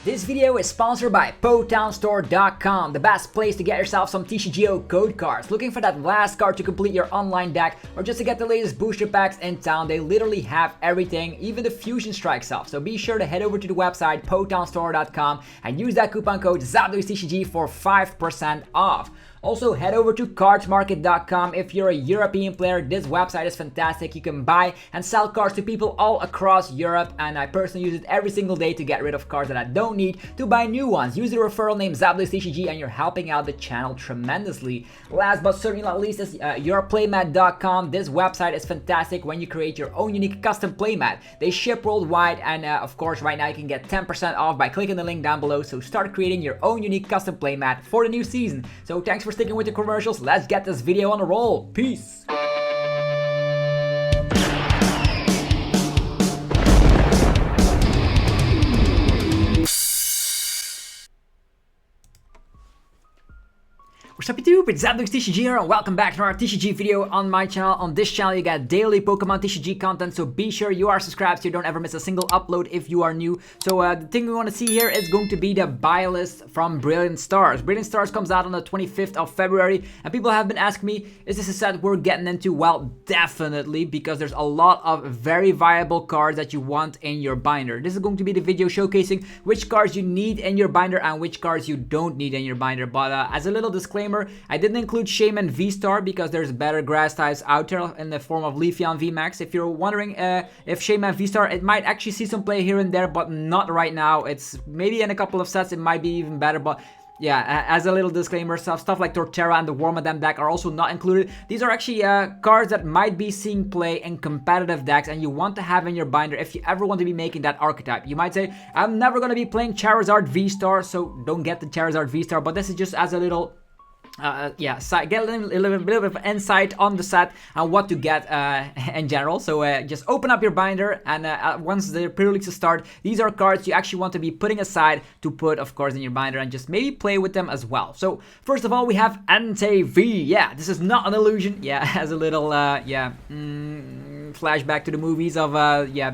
This video is sponsored by PotownStore.com, the best place to get yourself some TCGO code cards. Looking for that last card to complete your online deck or just to get the latest booster packs in town, they literally have everything, even the Fusion Strike stuff. So be sure to head over to the website PotownStore.com and use that coupon code ZapDoesTCG for 5% off. Also, head over to cardsmarket.com. If you're a European player, this website is fantastic. You can buy and sell cards to people all across Europe, and I personally use it every single day to get rid of cards that I don't need to buy new ones. Use the referral name ZapDoesTCG and you're helping out the channel tremendously. Last but certainly not least is yourplaymat.com. This website is fantastic when you create your own unique custom playmat. They ship worldwide, and of course right now you can get 10% off by clicking the link down below. So start creating your own unique custom playmat for the new season. So thanks for sticking with the commercials. Let's get this video on the roll. Peace. What's up YouTube, it's ZapDoesTCG here and welcome back to our TCG video on my channel. On this channel you get daily Pokemon TCG content, so be sure you are subscribed so you don't ever miss a single upload if you are new. So the thing we want to see here is going to be the buy list from Brilliant Stars. Brilliant Stars comes out on the 25th of February and people have been asking me, is this a set we're getting into? Well, definitely, because there's a lot of very viable cards that you want in your binder. This is going to be the video showcasing which cards you need in your binder and which cards you don't need in your binder. But as a little disclaimer, I didn't include Shaymin VSTAR because there's better grass types out there in the form of Leafeon VMAX. If you're wondering if Shaymin VSTAR, it might actually see some play here and there, but not right now. It's maybe in a couple of sets it might be even better, but yeah, as a little disclaimer, stuff like Torterra and the Wormadam deck are also not included. These are actually cards that might be seeing play in competitive decks and you want to have in your binder if you ever want to be making that archetype. You might say, I'm never going to be playing Charizard VSTAR, so don't get the Charizard VSTAR, but this is just as a little get a little bit of insight on the set and what to get in general. So just open up your binder and once the pre-releases start, these are cards you actually want to be putting aside to put, of course, in your binder and just maybe play with them as well. So first of all, we have Entei V. Yeah, this is not an illusion. Yeah, as a little flashback to the movies of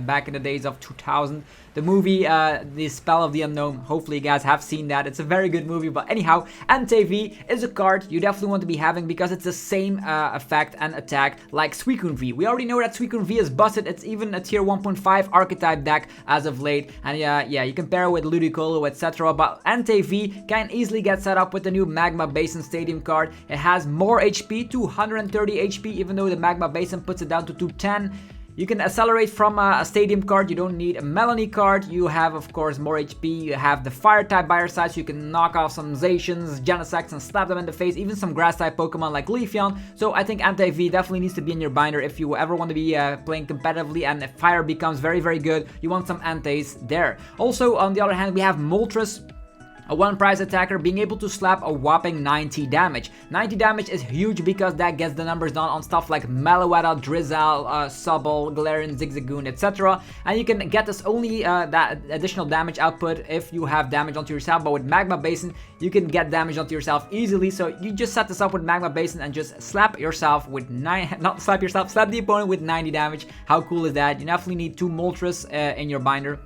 back in the days of 2000. The movie, The Spell of the Unknown. Hopefully you guys have seen that. It's a very good movie. But anyhow, Entei V is a card you definitely want to be having because it's the same effect and attack like Suicune V. We already know that Suicune V is busted. It's even a tier 1.5 archetype deck as of late. And you can pair it with Ludicolo, etc. But Entei V can easily get set up with the new Magma Basin Stadium card. It has more HP, 230 HP, even though the Magma Basin puts it down to 210. You can accelerate from a Stadium card, you don't need a Melanie card, you have of course more HP, you have the Fire type by your side so you can knock off some Zacians, Genesects and slap them in the face, even some Grass type Pokemon like Leafeon. So I think Entei V definitely needs to be in your binder if you ever want to be playing competitively and if Fire becomes very, very good, you want some Enteis there. Also, on the other hand, we have Moltres, a one-price attacker, being able to slap a whopping 90 damage. 90 damage is huge because that gets the numbers done on stuff like Meloetta, Drizzle, Sobble, Galarian, Zigzagoon, etc. And you can get this only that additional damage output if you have damage onto yourself, but with Magma Basin, you can get damage onto yourself easily. So you just set this up with Magma Basin and just slap yourself with slap the opponent with 90 damage. How cool is that? You definitely need 2 Moltres in your binder.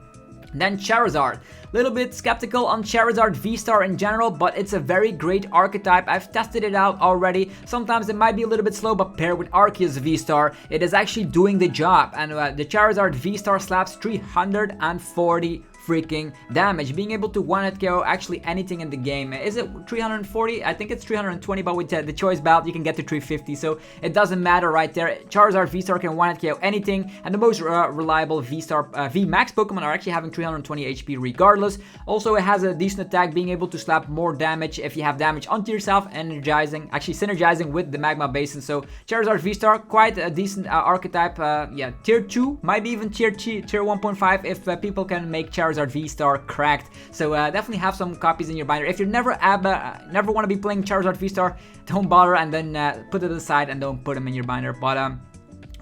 Then Charizard. Little bit skeptical on Charizard VSTAR in general, but it's a very great archetype. I've tested it out already. Sometimes it might be a little bit slow, but paired with Arceus VSTAR, it is actually doing the job. And the Charizard VSTAR slaps 340 freaking damage, being able to one-hit KO actually anything in the game. Is it 340? I think it's 320, but with the choice belt you can get to 350, so it doesn't matter right there. Charizard VSTAR can one-hit KO anything, and the most reliable VSTAR VMAX Pokemon are actually having 320 HP regardless. Also, it has a decent attack, being able to slap more damage if you have damage onto yourself, synergizing with the Magma Basin. So Charizard VSTAR, quite a decent archetype. Tier 2, might be even tier 1.5 if people can make Charizard VSTAR cracked. So definitely have some copies in your binder. If you're never want to be playing Charizard VSTAR, don't bother and then put it aside and don't put them in your binder. But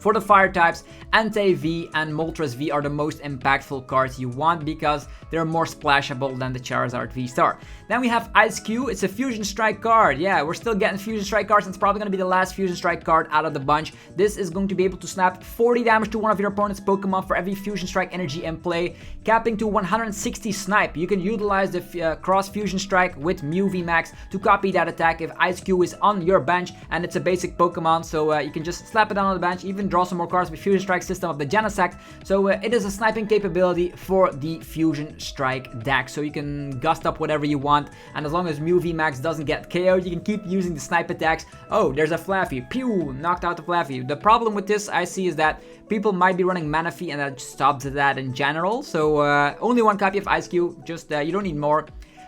For the fire types, Entei V and Moltres V are the most impactful cards you want because they're more splashable than the Charizard VSTAR. Then we have Ice Cube. It's a Fusion Strike card. Yeah, we're still getting Fusion Strike cards, and it's probably going to be the last Fusion Strike card out of the bunch. This is going to be able to snap 40 damage to one of your opponent's Pokemon for every Fusion Strike energy in play, capping to 160 snipe. You can utilize the Cross Fusion Strike with Mew VMAX to copy that attack if Ice Cube is on your bench and it's a basic Pokemon, so you can just slap it down on the bench, even draw some more cards with Fusion Strike system of the Genesect. So it is a sniping capability for the Fusion Strike deck, so you can gust up whatever you want, and as long as Mew VMAX doesn't get KO'd, you can keep using the snipe attacks. Oh, there's a Flaffy. Pew! Knocked out the Flaffy. The problem with this I see is that people might be running Manaphy, and that stops that in general. So only one copy of Ice Cube, just you don't need more.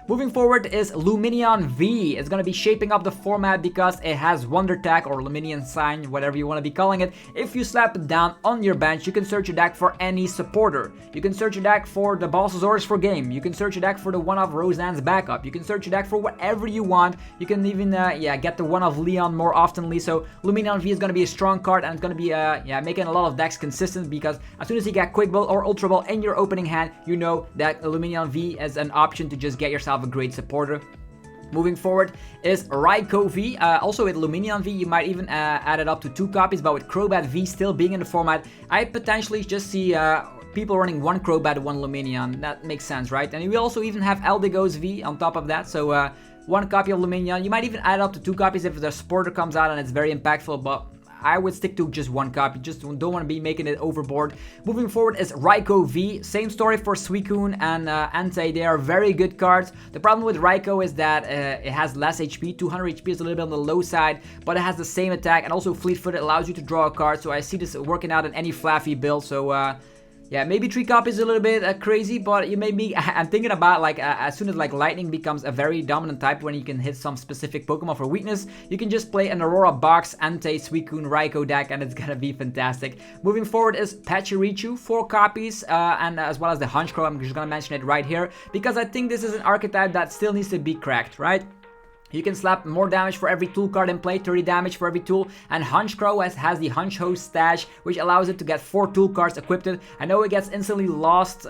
Moving forward is Lumineon V. It's going to be shaping up the format because it has Wonder Tag or Lumineon Sign, whatever you want to be calling it. If you slap it down on your bench, you can search your deck for any supporter. You can search your deck for the Balsasaurus for game. You can search your deck for the one-of Roseanne's backup. You can search your deck for whatever you want. You can even get the one of Leon more oftenly. So Lumineon V is going to be a strong card, and it's going to be making a lot of decks consistent because as soon as you get Quick Ball or Ultra Ball in your opening hand, you know that Lumineon V is an option to just get yourself a great supporter. Moving forward is Raikou V. Also with Lumineon V, you might even add it up to 2 copies, but with Crobat V still being in the format, I potentially just see people running 1 Crobat, 1 Lumineon. That makes sense, right? And we also even have Eldegoss V on top of that, so 1 copy of Lumineon. You might even add up to 2 copies if the supporter comes out and it's very impactful, but I would stick to just 1 copy, just don't want to be making it overboard. Moving forward is Raikou V. Same story for Suicune and Entei. They are very good cards. The problem with Raikou is that it has less HP. 200 HP is a little bit on the low side, but it has the same attack, and also Fleet-footed allows you to draw a card, so I see this working out in any Flaffy build. So yeah, maybe 3 copies is a little bit crazy, but you made me. I'm thinking about like as soon as like Lightning becomes a very dominant type when you can hit some specific Pokemon for weakness, you can just play an Aurora Box, Entei, Suicune, Raikou deck, and it's gonna be fantastic. Moving forward is Pachirichu, 4 copies, and as well as the Honchkrow. I'm just gonna mention it right here because I think this is an archetype that still needs to be cracked, right? You can slap more damage for every tool card in play, 30 damage for every tool, and Honchkrow has the Honchho stash, which allows it to get 4 tool cards equipped. I know it gets instantly lost,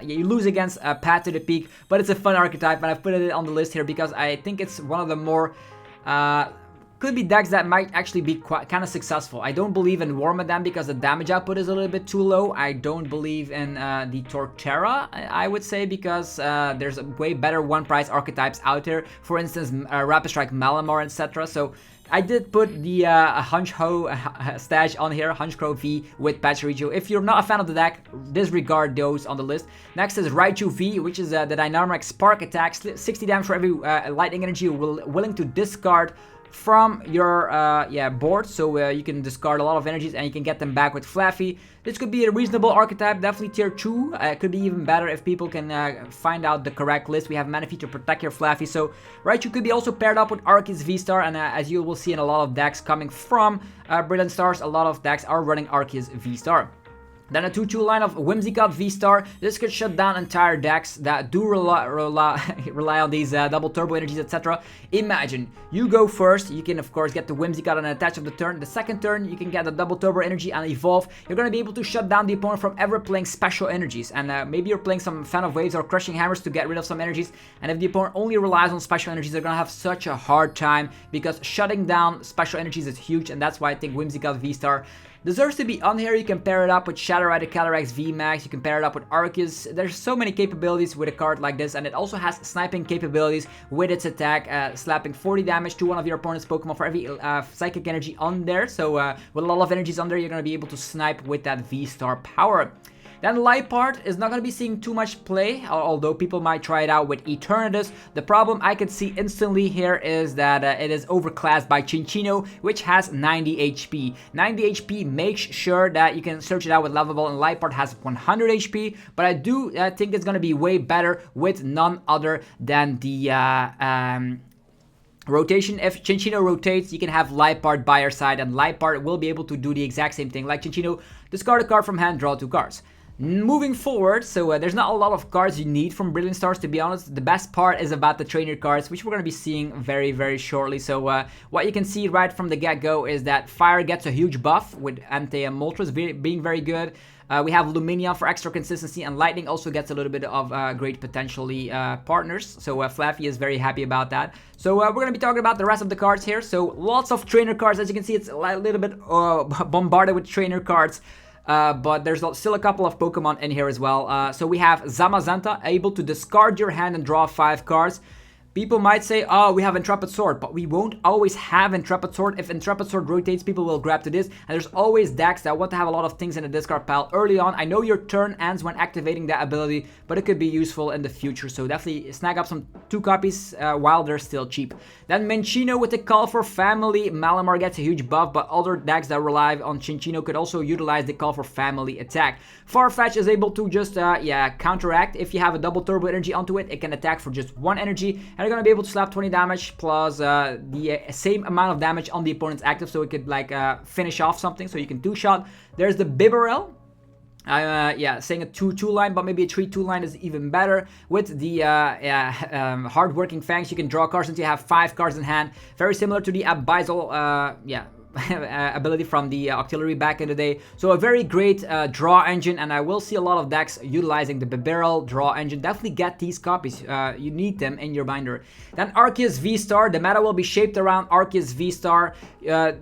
you lose against Path to the Peak, but it's a fun archetype, and I've put it on the list here because I think it's one of the more could be decks that might actually be kind of successful. I don't believe in Wormadam because the damage output is a little bit too low. I don't believe in the Torterra, I would say, because there's way better one-price archetypes out there. For instance, Rapid Strike Malamar, etc. So I did put the Honchho stash on here, Honchkrow V with Pachirichu. If you're not a fan of the deck, disregard those on the list. Next is Raichu V, which is the dynamic spark attack, 60 damage for every lightning energy you're willing to discard from your board, so you can discard a lot of energies and you can get them back with Flaffy. This could be a reasonable archetype, definitely tier 2. It could be even better if people can find out the correct list. We have Manaphy to protect your Flaffy, so Raichu could be also paired up with Arceus VSTAR, and as you will see in a lot of decks coming from Brilliant Stars, a lot of decks are running Arceus VSTAR. Then a 2-2 line of Whimsicott VSTAR. This could shut down entire decks that do rely on these double turbo energies, etc. Imagine, you go first, you can of course get the Whimsicott on attach of the turn. The second turn, you can get the double turbo energy and evolve. You're going to be able to shut down the opponent from ever playing special energies. And maybe you're playing some Fan of Waves or Crushing Hammers to get rid of some energies. And if the opponent only relies on special energies, they're going to have such a hard time because shutting down special energies is huge. And that's why I think Whimsicott VSTAR deserves to be on here. You can pair it up with Shadow Rider Calyrex VMAX, you can pair it up with Arceus. There's so many capabilities with a card like this, and it also has sniping capabilities with its attack, slapping 40 damage to one of your opponent's Pokemon for every psychic energy on there. So with a lot of energies on there, you're going to be able to snipe with that V-Star power. Then Liepard is not going to be seeing too much play, although people might try it out with Eternatus. The problem I could see instantly here is that it is overclassed by Cinccino, which has 90 HP. 90 HP makes sure that you can search it out with Level Ball, and Liepard has 100 HP, but I do think it's going to be way better with none other than the rotation. If Cinccino rotates, you can have Liepard by your side, and Liepard will be able to do the exact same thing like Cinccino. Discard a card from hand, draw 2 cards. Moving forward, so there's not a lot of cards you need from Brilliant Stars, to be honest. The best part is about the trainer cards, which we're going to be seeing very shortly. So what you can see right from the get-go is that Fire gets a huge buff, with Entei and Moltres being very good. We have Lumineon for extra consistency, and Lightning also gets a little bit of great potentially partners. So Fluffy is very happy about that. So we're going to be talking about the rest of the cards here. So lots of trainer cards. As you can see, it's a little bit bombarded with trainer cards. But there's still a couple of Pokemon in here as well. So we have Zamazenta, able to discard your hand and draw 5 cards. People might say, oh, we have Intrepid Sword, but we won't always have Intrepid Sword. If Intrepid Sword rotates, people will grab to this. And there's always decks that want to have a lot of things in the discard pile early on. I know your turn ends when activating that ability, but it could be useful in the future. So definitely snag up some 2 copies while they're still cheap. Then Minccino with the Call for Family. Malamar gets a huge buff, but other decks that rely on Cinccino could also utilize the Call for Family attack. Farfetch is able to just, counteract. If you have a double turbo energy onto it, it can attack for just 1 energy. And you're going to be able to slap 20 damage plus the same amount of damage on the opponent's active, so it could like finish off something, so you can 2-shot. There's the Bibarel. Saying a 2-2 line, but maybe a 3-2 line is even better. With the hard-working Fangs, you can draw cards until you have 5 cards in hand. Very similar to the Abyssal, ability from the Octillery back in the day. So a very great draw engine, and I will see a lot of decks utilizing the Bibarel draw engine. Definitely get these copies. You need them in your binder. Then Arceus VSTAR. The meta will be shaped around Arceus VSTAR.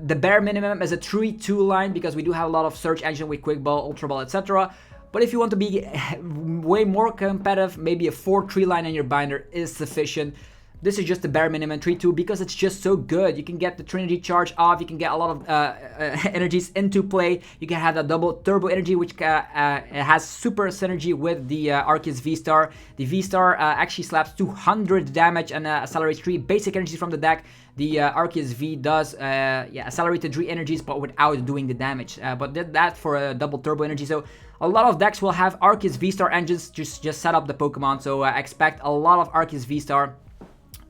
The bare minimum is a 3-2 line because we do have a lot of search engine with Quick Ball, Ultra Ball, etc. But if you want to be way more competitive, maybe a 4-3 line in your binder is sufficient. This is just the bare minimum 3-2 because it's just so good. You can get the Trinity Charge off. You can get a lot of energies into play. You can have that double turbo energy, which has super synergy with the Arceus VSTAR. The VSTAR actually slaps 200 damage and accelerates 3 basic energies from the deck. The Arceus V does accelerate the 3 energies, but without doing the damage. But did that for a double turbo energy. So a lot of decks will have Arceus VSTAR engines. Just set up the Pokemon. So expect a lot of Arceus VSTAR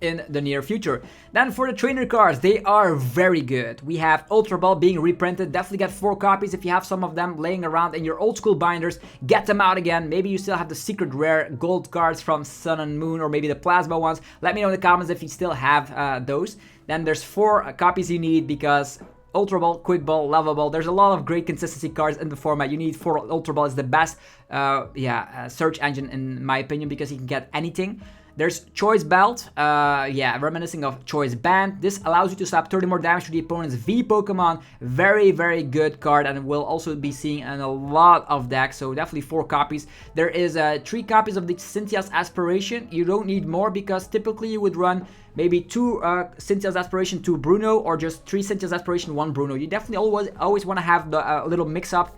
in the near future. Then for the trainer cards, they are very good. We have Ultra Ball being reprinted. Definitely get 4 copies if you have some of them laying around in your old school binders. Get them out again. Maybe you still have the secret rare gold cards from Sun and Moon, or maybe the plasma ones. Let me know in the comments if you still have those. Then there's 4 copies you need because Ultra Ball, Quick Ball, Lava Ball. There's a lot of great consistency cards in the format. You need 4 Ultra Ball. Is the best search engine in my opinion because you can get anything. There's Choice Belt, reminiscing of Choice Band. This allows you to slap 30 more damage to the opponent's V Pokemon. Very good card, and we'll also be seeing in a lot of decks, so definitely 4 copies. There is 3 copies of the Cynthia's Aspiration. You don't need more because typically you would run maybe 2 Cynthia's Aspiration, 2 Bruno, or just 3 Cynthia's Aspiration, 1 Bruno. You definitely always want to have the little mix-up.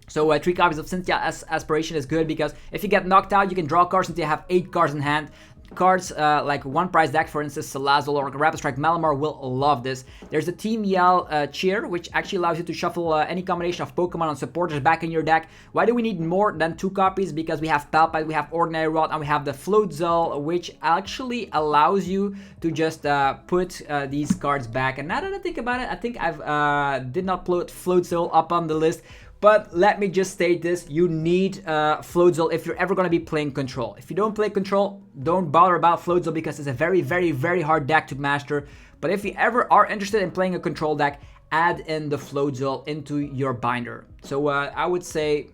So 3 copies of Cynthia's Aspiration is good because if you get knocked out, you can draw cards until you have 8 cards in hand. Cards like One Prize deck, for instance, Salazzle or Rapid Strike Malamar will love this. There's the Team Yell Cheer, which actually allows you to shuffle any combination of Pokemon and supporters back in your deck. Why do we need more than 2 copies? Because we have Palpite, we have Ordinary Rod, and we have the Floatzel, which actually allows you to just put these cards back. And now that I think about it, I think I've did not put Floatzel up on the list. But let me just state this, you need Floatzel if you're ever going to be playing Control. If you don't play Control, don't bother about Floatzel because it's a very hard deck to master. But if you ever are interested in playing a Control deck, add in the Floatzel into your binder. So I would say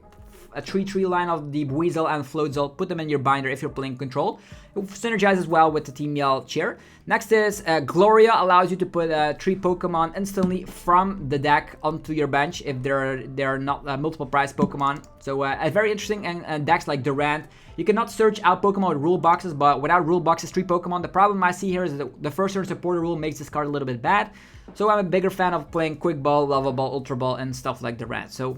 a 3-3 line of the Weasel and Floatzel, put them in your binder if you're playing Control. It synergizes well with the Team Yell Cheer. Next is Gloria, allows you to put 3 Pokemon instantly from the deck onto your bench if they're not multiple prize Pokemon. So very interesting, and decks like Durant. You cannot search out Pokemon with rule boxes, but without rule boxes, 3 Pokemon. The problem I see here is that the first turn supporter rule makes this card a little bit bad. So I'm a bigger fan of playing Quick Ball, Lava Ball, Ultra Ball, and stuff like Durant. So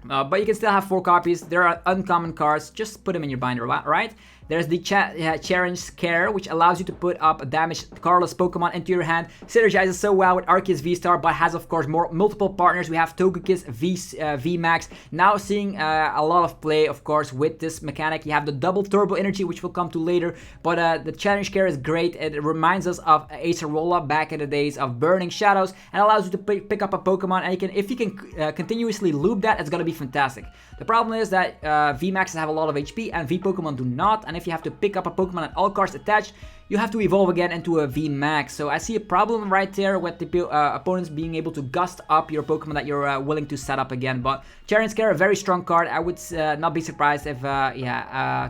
but you can still have 4 copies. There are uncommon cards. Just put them in your binder, right? There's the Charizard Scare, which allows you to put up a damaged cardless Pokemon into your hand. Synergizes so well with Arceus VSTAR, but has of course multiple partners. We have Togekiss VMAX now seeing a lot of play, of course, with this mechanic. You have the double turbo energy, which we'll come to later, but the Charizard Scare is great. It reminds us of Acerola back in the days of Burning Shadows, and allows you to pick up a Pokemon, and if you can continuously loop that, it's gonna be fantastic. The problem is that VMAXs have a lot of HP and V Pokemon do not, and if you have to pick up a Pokemon and all cards attached, you have to evolve again into a VMAX. So I see a problem right there with the opponents being able to gust up your Pokemon that you're willing to set up again. But Charizard Scare, a very strong card. I would not be surprised if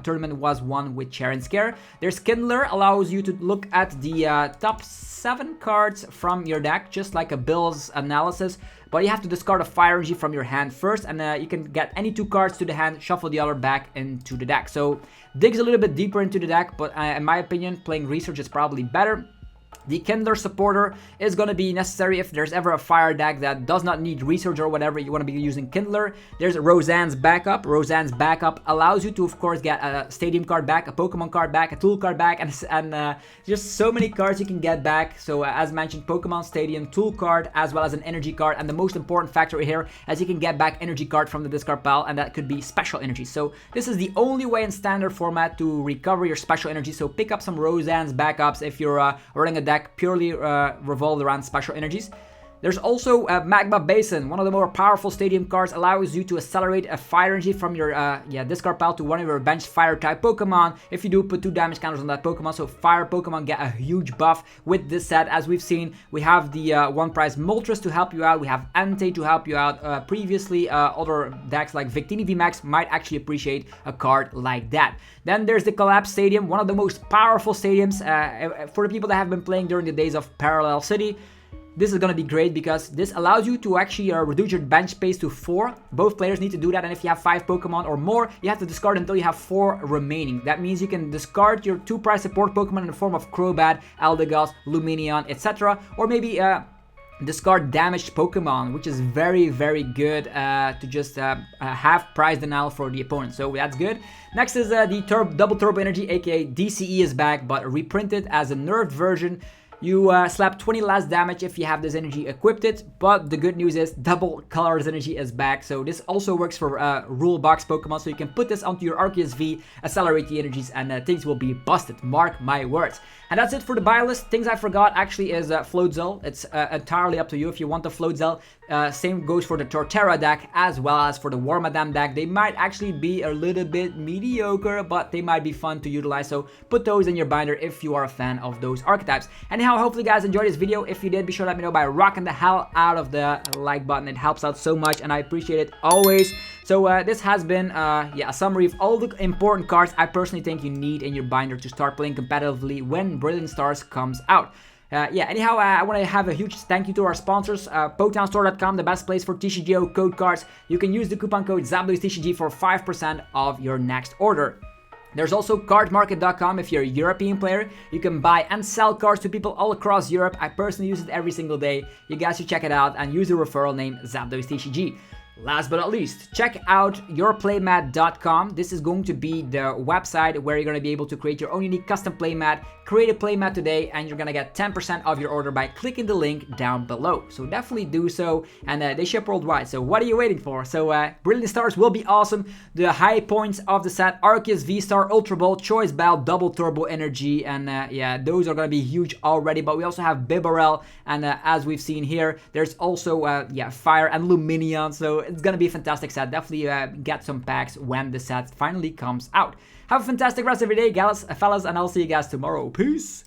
tournament was won with Charizard Scare. There's Kindler, allows you to look at the top 7 cards from your deck, just like a Bill's analysis. But you have to discard a Fire Energy from your hand first, and you can get any 2 cards to the hand, shuffle the other back into the deck. So digs a little bit deeper into the deck, but in my opinion, playing Research is probably better. The Kindler supporter is going to be necessary if there's ever a fire deck that does not need Research or whatever. You want to be using Kindler. There's Roseanne's backup. Roseanne's backup allows you to, of course, get a Stadium card back, a Pokemon card back, a Tool card back, and just so many cards you can get back. So as mentioned, Pokemon Stadium, Tool card, as well as an Energy card. And the most important factor here is you can get back Energy card from the discard pile, and that could be Special Energy. So this is the only way in Standard format to recover your Special Energy. So pick up some Roseanne's backups if you're running a deck purely revolved around Special Energies. There's also Magma Basin, one of the more powerful Stadium cards, allows you to accelerate a Fire Energy from your discard pile to one of your bench Fire type Pokemon. If you do, put 2 damage counters on that Pokemon, so Fire Pokemon get a huge buff with this set. As we've seen, we have the 1-prize Moltres to help you out, we have Entei to help you out. Previously, other decks like Victini VMAX might actually appreciate a card like that. Then there's the Collapse Stadium, one of the most powerful stadiums for the people that have been playing during the days of Parallel City. This is going to be great because this allows you to actually reduce your bench space to 4. Both players need to do that, and if you have 5 Pokemon or more, you have to discard until you have 4 remaining. That means you can discard your 2-prize support Pokemon in the form of Crobat, Eldegoss, Lumineon, etc. Or maybe discard damaged Pokemon, which is very, very good to just have prize denial for the opponent. So that's good. Next is the Double Turbo Energy, aka DCE is back, but reprinted as a nerfed version. You slap 20 less damage if you have this energy equipped it, but the good news is double colors energy is back. So this also works for rule box Pokemon, so you can put this onto your Arceus V, accelerate the energies, and things will be busted, mark my words. And that's it for the buy list. Things I forgot actually is Floatzel. It's entirely up to you if you want the Floatzel. Same goes for the Torterra deck as well as for the Wormadam deck. They might actually be a little bit mediocre, but they might be fun to utilize, so put those in your binder if you are a fan of those archetypes. Anyhow, hopefully you guys enjoyed this video. If you did, be sure to let me know by rocking the hell out of the like button. It helps out so much and I appreciate it always. So this has been a summary of all the important cards I personally think you need in your binder to start playing competitively when Brilliant Stars comes out. Anyhow, I want to have a huge thank you to our sponsors, PoketownStore.com, the best place for TCGO code cards. You can use the coupon code ZapDoesTCG for 5% of your next order. There's also cardmarket.com. If you're a European player, you can buy and sell cards to people all across Europe. I personally use it every single day. You guys should check it out and use the referral name ZapDoesTCG. Last but not least, check out yourplaymat.com. This is going to be the website where you're going to be able to create your own unique custom playmat. Create a playmat today and you're going to get 10% of your order by clicking the link down below. So definitely do so, and they ship worldwide. So what are you waiting for? So Brilliant Stars will be awesome. The high points of the set: Arceus VSTAR, Ultra Ball, Choice Bell, Double Turbo Energy, and those are going to be huge already. But we also have Bibarel, and as we've seen here, there's also Fire and Lumineon. So it's going to be a fantastic set. Definitely get some packs when the set finally comes out. Have a fantastic rest of your day, fellas, and I'll see you guys tomorrow. Peace!